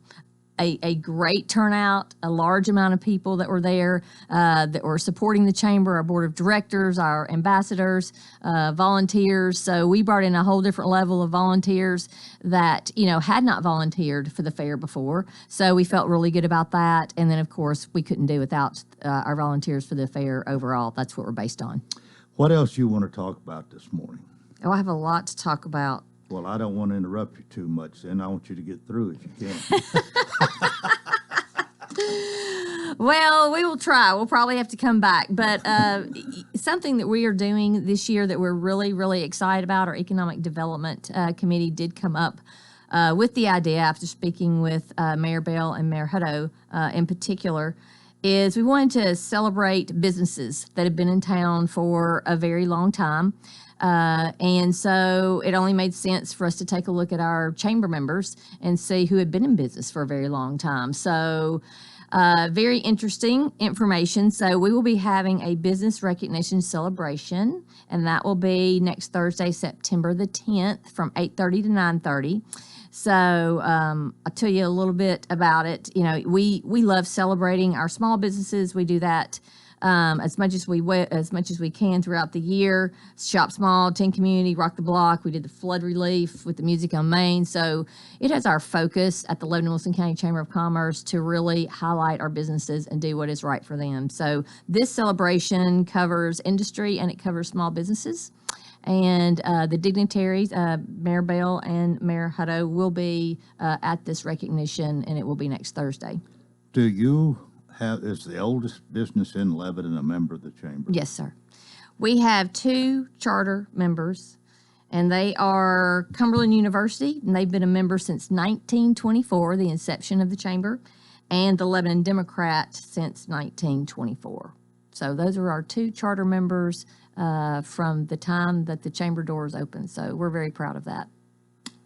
a great turnout, a large amount of people that were there that were supporting the chamber, our board of directors, our ambassadors, volunteers. So we brought in a whole different level of volunteers that, had not volunteered for the fair before. So we felt really good about that. And then, of course, we couldn't do without our volunteers for the fair overall. That's what we're based on. What else you want to talk about this morning? Oh, I have a lot to talk about. Well, I don't want to interrupt you too much, then I want you to get through if you can. Well, we will try. We'll probably have to come back. But something that we are doing this year that we're really, really excited about, our Economic Development Committee did come up with the idea after speaking with Mayor Bell and Mayor Hutto in particular, is we wanted to celebrate businesses that have been in town for a very long time. And so it only made sense for us to take a look at our chamber members and see who had been in business for a very long time. So very interesting information. So we will be having a business recognition celebration, and that will be next Thursday, September the 10th from 8:30 to 9:30. So I'll tell you a little bit about it. We love celebrating our small businesses. We do that as much as we can throughout the year. Shop Small, 10 Community, Rock the Block. We did the flood relief with the Music on Main. So it has our focus at the Lebanon Wilson County Chamber of Commerce to really highlight our businesses and do what is right for them. So this celebration covers industry and it covers small businesses. And the dignitaries, Mayor Bell and Mayor Hutto, will be at this recognition, and it will be next Thursday. Is the oldest business in Lebanon a member of the chamber? Yes, sir. We have 2 charter members, and they are Cumberland University, and they've been a member since 1924, the inception of the chamber, and the Lebanon Democrat since 1924. So those are our 2 charter members from the time that the chamber doors open. So we're very proud of that.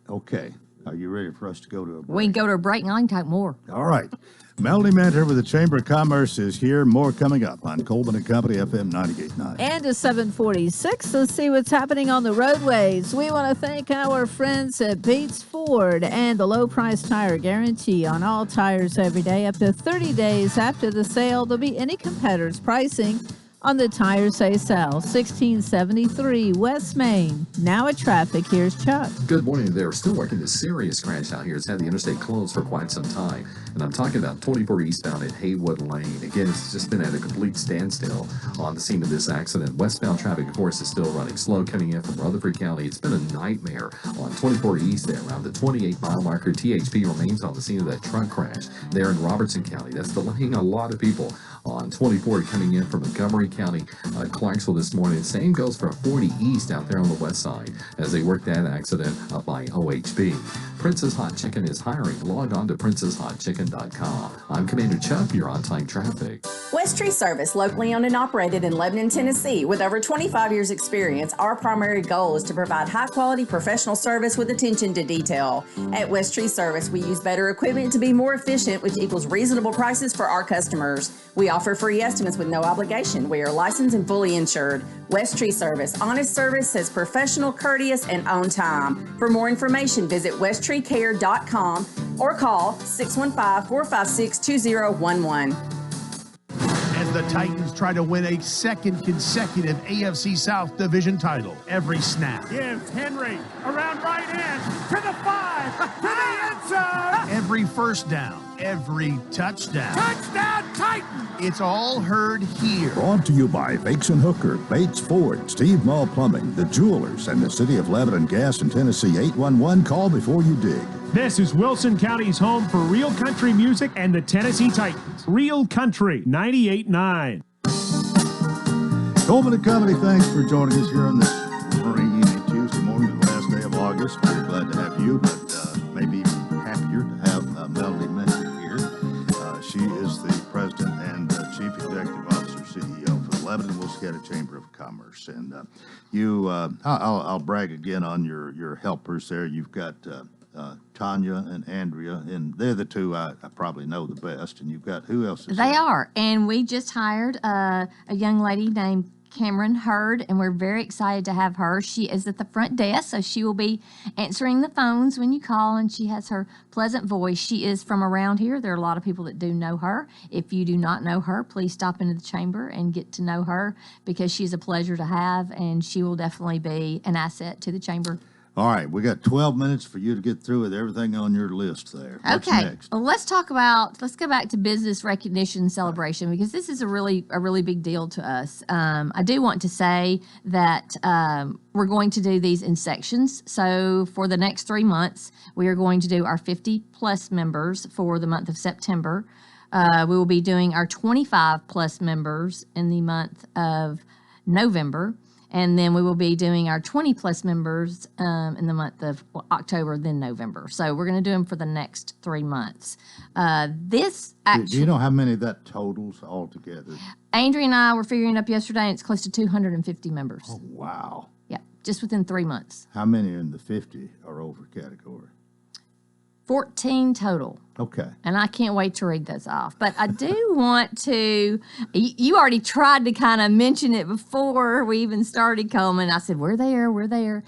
Okay. Are you ready for us to go to a break? We can go to a break and I can talk more. All right. Melody Mentor with the Chamber of Commerce is here. More coming up on Coleman and Company, FM 98.9. And to 746, let's see what's happening on the roadways. We want to thank our friends at Bates Ford and the low price tire guarantee on all tires every day. Up to 30 days after the sale, there'll be any competitor's pricing on the tires they sell. 1673 West Main. Now at traffic, here's Chuck. Good morning. They're still working the serious crash out here. It's had the interstate closed for quite some time. And I'm talking about 24 eastbound at Haywood Lane. Again, it's just been at a complete standstill on the scene of this accident. Westbound traffic, of course, is still running slow coming in from Rutherford County. It's been a nightmare on 24 east there. Around the 28-mile marker, THP remains on the scene of that truck crash there in Robertson County. That's delaying a lot of people on 24 coming in from Montgomery County, Clarksville this morning. Same goes for 40 east out there on the west side as they work that accident up by OHB. Princess Hot Chicken is hiring. Log on to princesshotchicken.com. I'm Commander Chuck. You're on time traffic. West Tree Service, locally owned and operated in Lebanon, Tennessee. With over 25 years experience, our primary goal is to provide high-quality professional service with attention to detail. At West Tree Service, we use better equipment to be more efficient, which equals reasonable prices for our customers. We offer free estimates with no obligation. We are licensed and fully insured. West Tree Service, honest service, says professional, courteous, and on time. For more information, visit westtreecare.com or call 615-456-2011. As the Titans try to win a second consecutive AFC South Division title. Every snap. Gives Henry around right hand to the 5, to the end zone. Every first down. Every touchdown. Touchdown Titans! It's all heard here. Brought to you by Fakeson Hooker, Bates Ford, Steve Mall Plumbing, the Jewelers, and the City of Lebanon Gas in Tennessee. 811. Call before you dig. This is Wilson County's home for real country music and the Tennessee Titans. Real Country 98.9. Coleman and Company, thanks for joining us here on this rainy Tuesday morning, the last day of August. We're glad to have you, but maybe even happier to have Melody Mentor here. She is the President and Chief Executive Officer, CEO for the Lebanon Wilson County Chamber of Commerce. And I'll brag again on your helpers there. You've got Tanya and Andrea, and they're the two I probably know the best. And you've got, who else is They are. And we just hired a young lady named Cameron Hurd, and we're very excited to have her. She is at the front desk, so she will be answering the phones when you call, and she has her pleasant voice. She is from around here. There are a lot of people that do know her. If you do not know her, please stop into the chamber and get to know her, because she's a pleasure to have, and she will definitely be an asset to the chamber. All right, we got 12 minutes for you to get through with everything on your list there. What's Okay, next? well, let's go back to business recognition celebration, because this is a really big deal to us. I do want to say that we're going to do these in sections. So for the next 3 months, we are going to do our 50 plus members for the month of September. We will be doing our 25 plus members in the month of November. And then we will be doing our 20 plus members in the month of October, then November. So we're going to do them for the next 3 months. Do you know how many that totals altogether? Andrea and I were figuring it up yesterday, and it's close to 250 members. Oh, wow. Yeah, just within 3 months. How many in the 50 are over category? 14 total. Okay. And I can't wait to read those off. But I do want to, you already tried to kind of mention it before we even started, Coleman. I said, we're there.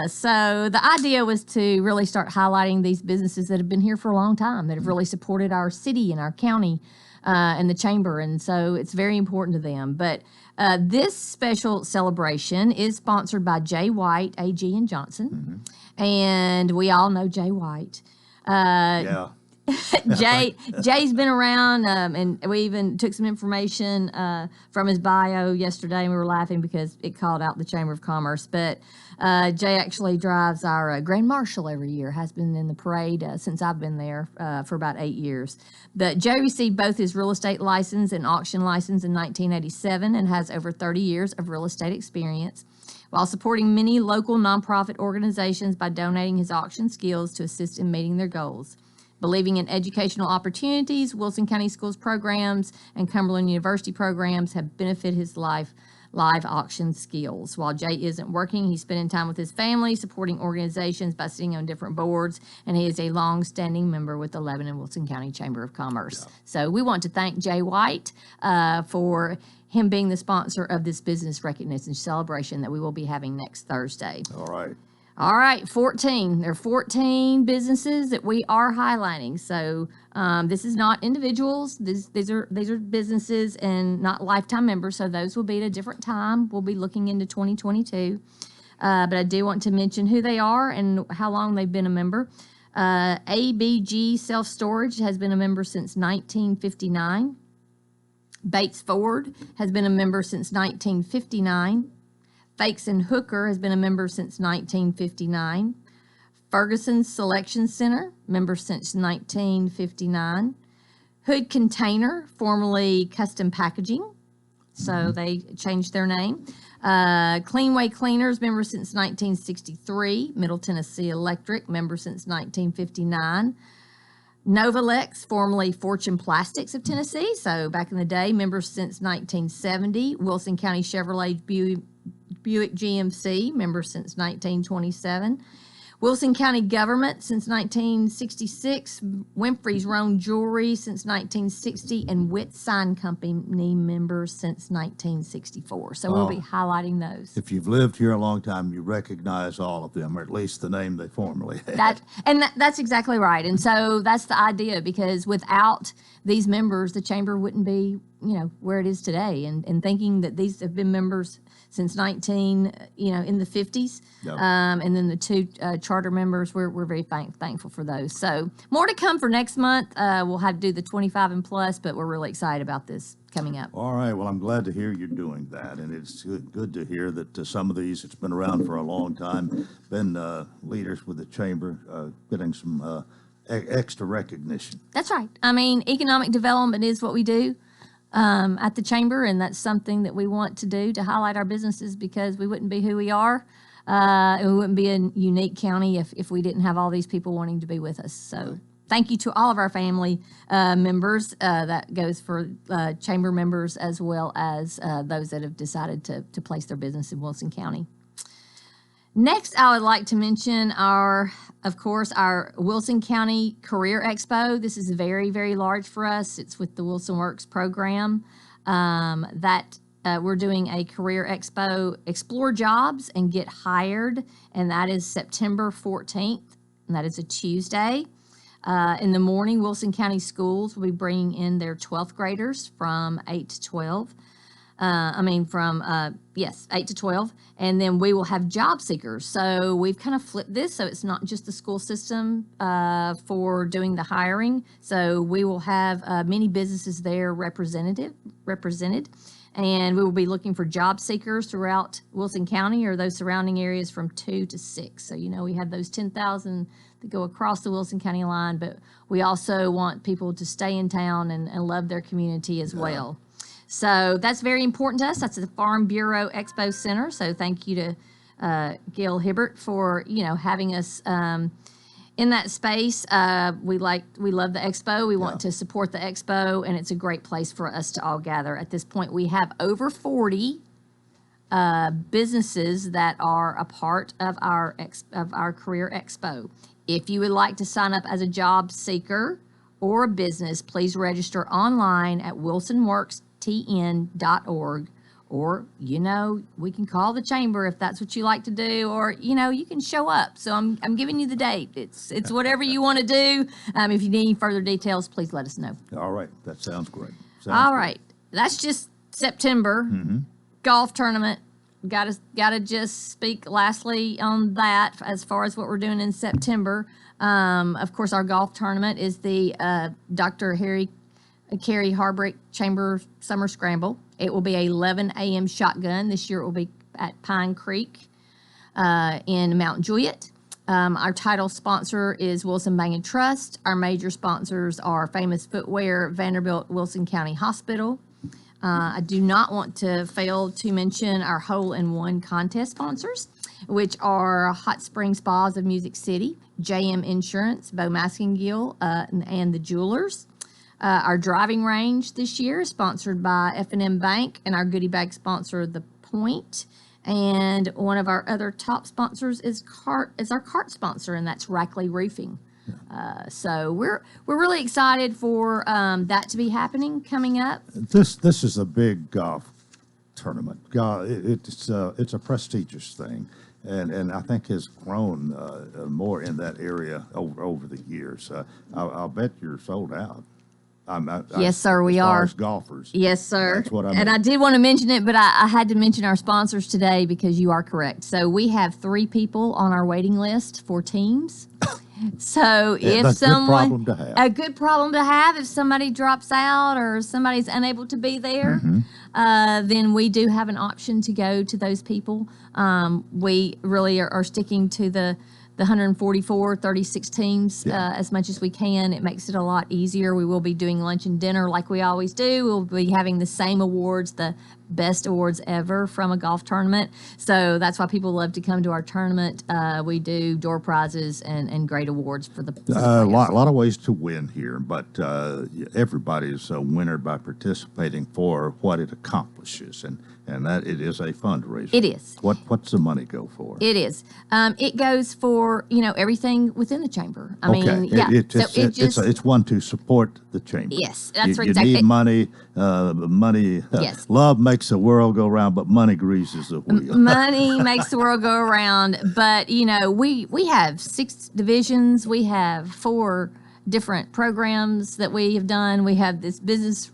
So the idea was to really start highlighting these businesses that have been here for a long time, that have really supported our city and our county and the chamber. And so it's very important to them. But this special celebration is sponsored by Jay White, AG and Johnson. Mm-hmm. And we all know Jay White. Yeah. Jay's been around, and we even took some information from his bio yesterday, and we were laughing because it called out the Chamber of Commerce. But Jay actually drives our Grand Marshal every year, has been in the parade since I've been there for about 8 years. But Jay received both his real estate license and auction license in 1987 and has over 30 years of real estate experience, while supporting many local nonprofit organizations by donating his auction skills to assist in meeting their goals. Believing in educational opportunities, Wilson County Schools programs and Cumberland University programs have benefited his live auction skills. While Jay isn't working, he's spending time with his family, supporting organizations by sitting on different boards, and he is a long-standing member with the Lebanon Wilson County Chamber of Commerce. Yeah. So we want to thank Jay White for him being the sponsor of this business recognition celebration that we will be having next Thursday. All right, 14. There are 14 businesses that we are highlighting. So this is not individuals. These are businesses and not lifetime members. So those will be at a different time. We'll be looking into 2022. But I do want to mention who they are and how long they've been a member. ABG Self Storage has been a member since 1959. Bates Ford has been a member since 1959. Fakes and Hooker has been a member since 1959. Ferguson Selection Center, member since 1959. Hood Container, formerly Custom Packaging, so they changed their name. Cleanway Cleaners, member since 1963. Middle Tennessee Electric, member since 1959. Novalex, formerly Fortune Plastics of Tennessee, so back in the day, members since 1970. Wilson County Chevrolet Buick GMC, member since 1927. Wilson County Government since 1966. Winfrey's Roan Jewelry since 1960. And Witt Sign Company members since 1964. So we'll be highlighting those. If you've lived here a long time, you recognize all of them, or at least the name they formerly had. That's exactly right. And so that's the idea, because without these members, the chamber wouldn't be, where it is today. And thinking that these have been members since in the 50s. Yep. And then the two charter members, we're very thankful for those. So more to come for next month. We'll have to do the 25 and plus, but we're really excited about this coming up. All right. Well, I'm glad to hear you're doing that. And it's good to hear that some of these, it's been around for a long time, been leaders with the chamber getting some extra recognition. That's right. I mean, economic development is what we do at the chamber, and that's something that we want to do to highlight our businesses, because we wouldn't be who we are. And we wouldn't be a unique county if we didn't have all these people wanting to be with us. So thank you to all of our family members. That goes for chamber members as well as those that have decided to place their business in Wilson County. Next, I would like to mention our Wilson County Career Expo. This is very, very large for us. It's with the Wilson Works program. That we're doing a career expo, explore jobs and get hired, and that is September 14th, and that is a Tuesday. In the morning, Wilson County Schools will be bringing in their 12th graders from 8 to 12. 8 to 12. And then we will have job seekers. So we've kind of flipped this. So it's not just the school system for doing the hiring. So we will have many businesses there represented. And we will be looking for job seekers throughout Wilson County or those surrounding areas from 2 to 6. So, we have those 10,000 that go across the Wilson County line, but we also want people to stay in town and love their community as well. So that's very important to us. That's the Farm Bureau Expo Center. So thank you to Gail Hibbert for, having us in that space. We love the Expo. We want to support the Expo, and it's a great place for us to all gather. At this point, we have over 40 businesses that are a part of our Career Expo. If you would like to sign up as a job seeker or a business, please register online at wilsonworkstn.org, or we can call the chamber if that's what you like to do, or you can show up. So I'm giving you the date. It's whatever you want to do. If you need any further details, please let us know. All right, that sounds great. All right, that's just September. Golf tournament. Gotta just speak lastly on that as far as what we're doing in September. Of course, our golf tournament is the Dr. Carey Harbrick Chamber Summer Scramble. It will be a 11 a.m. shotgun. This year it will be at Pine Creek in Mount Juliet. Our title sponsor is Wilson Bank & Trust. Our major sponsors are Famous Footwear, Vanderbilt Wilson County Hospital. I do not want to fail to mention our hole-in-one contest sponsors, which are Hot Spring Spas of Music City, JM Insurance, Bo Maskingill, and the Jewelers. Our driving range this year is sponsored by F&M Bank, and our goodie bag sponsor, The Point. And one of our other top sponsors is our cart sponsor, and that's Rackley Roofing. So we're really excited for that to be happening coming up. This is a big golf tournament. It's a prestigious thing, and I think has grown more in that area over the years. I'll bet you're sold out. Yes, sir, we as far are. As golfers. Yes, sir. That's what I mean. And I did want to mention it, but I had to mention our sponsors today because you are correct. So we have 3 people on our waiting list for teams. So if that's someone, a good problem to have. If somebody drops out or somebody's unable to be there, then we do have an option to go to those people. We really are sticking to the 144, 36 teams as much as we can. It makes it a lot easier. We will be doing lunch and dinner like we always do. We'll be having the same awards, the best awards ever from a golf tournament. So that's why people love to come to our tournament. We do door prizes and great awards for the a lot of ways to win here, but everybody's a winner by participating for what it accomplishes, and that it is a fundraiser. It is. What's the money go for? It is. It goes for everything within the chamber. I mean, it's one to support the chamber. Yes, that's you exactly. You need money. Money. Yes. Love makes the world go round, but money greases the wheel. Money makes the world go around. But we have 6 divisions. We have 4 different programs that we have done. We have this business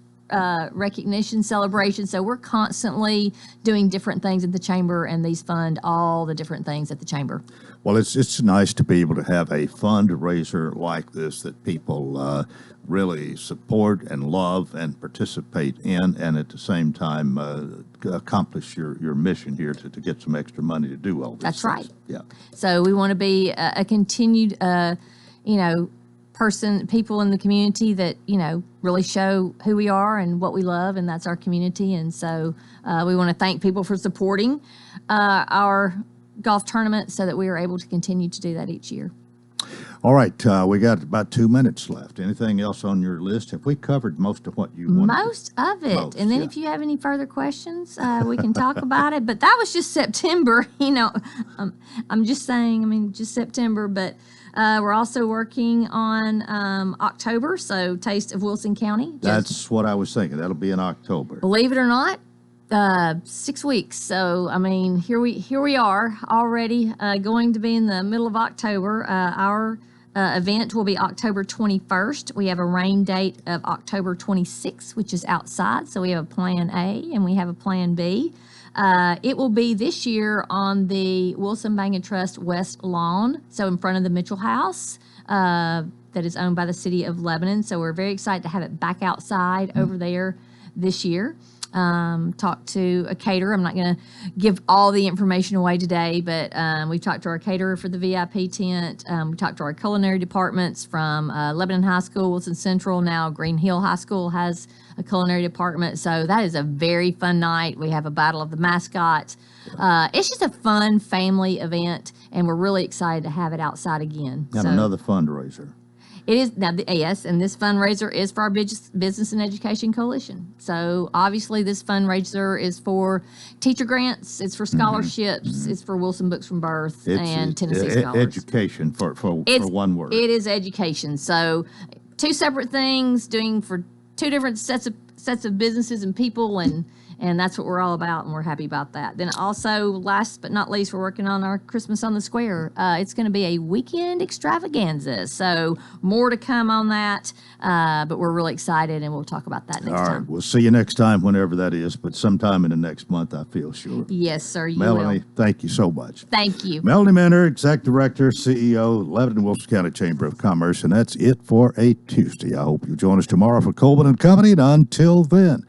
recognition celebration. So we're constantly doing different things at the chamber, and these fund all the different things at the chamber. Well, it's nice to be able to have a fundraiser like this that people really support and love and participate in, and at the same time accomplish your mission here to get some extra money to do all this. That's right. Yeah. So we want to be a continued, people in the community that, really show who we are and what we love, and that's our community. And so we want to thank people for supporting our golf tournament so that we are able to continue to do that each year. All right, we got about 2 minutes left. Anything else on your list? Have we covered most of what you wanted? Most of it. And then if you have any further questions, we can talk about it. But that was just September. I'm just saying, just September. But we're also working on October, so Taste of Wilson County. That's what I was thinking. That'll be in October. Believe it or not, 6 weeks. So I mean, here we are already going to be in the middle of October. Our event will be October 21st. We have a rain date of October 26th, which is outside. So we have a plan A and we have a plan B. It will be this year on the Wilson Bank and Trust West Lawn, so in front of the Mitchell House, that is owned by the city of Lebanon. So we're very excited to have it back outside over there this year. Talked to a caterer. I'm not going to give all the information away today, but we've talked to our caterer for the VIP tent. We talked to our culinary departments from Lebanon High School, Wilson Central. Now Green Hill High School has a culinary department. So that is a very fun night. We have a battle of the mascots. It's just a fun family event, and we're really excited to have it outside again. And another fundraiser. It is now, yes, and this fundraiser is for our Business and Education Coalition. So obviously, this fundraiser is for teacher grants, it's for scholarships, it's for Wilson Books from Birth and Tennessee Scholars. Education for one word. It is education. So two separate things, doing for two different sets of businesses and people, and that's what we're all about, and we're happy about that. Then also, last but not least, we're working on our Christmas on the Square. It's going to be a weekend extravaganza, so more to come on that, but we're really excited, and we'll talk about that next time. All right, we'll see you next time, whenever that is, but sometime in the next month, I feel sure. Yes, sir, you Melanie, will. thank you so much. Thank you. Melanie Minner, Executive Director, CEO, Lebanon Wilson County Chamber of Commerce, and that's it for a Tuesday. I hope you'll join us tomorrow for Coleman and Company, and until then,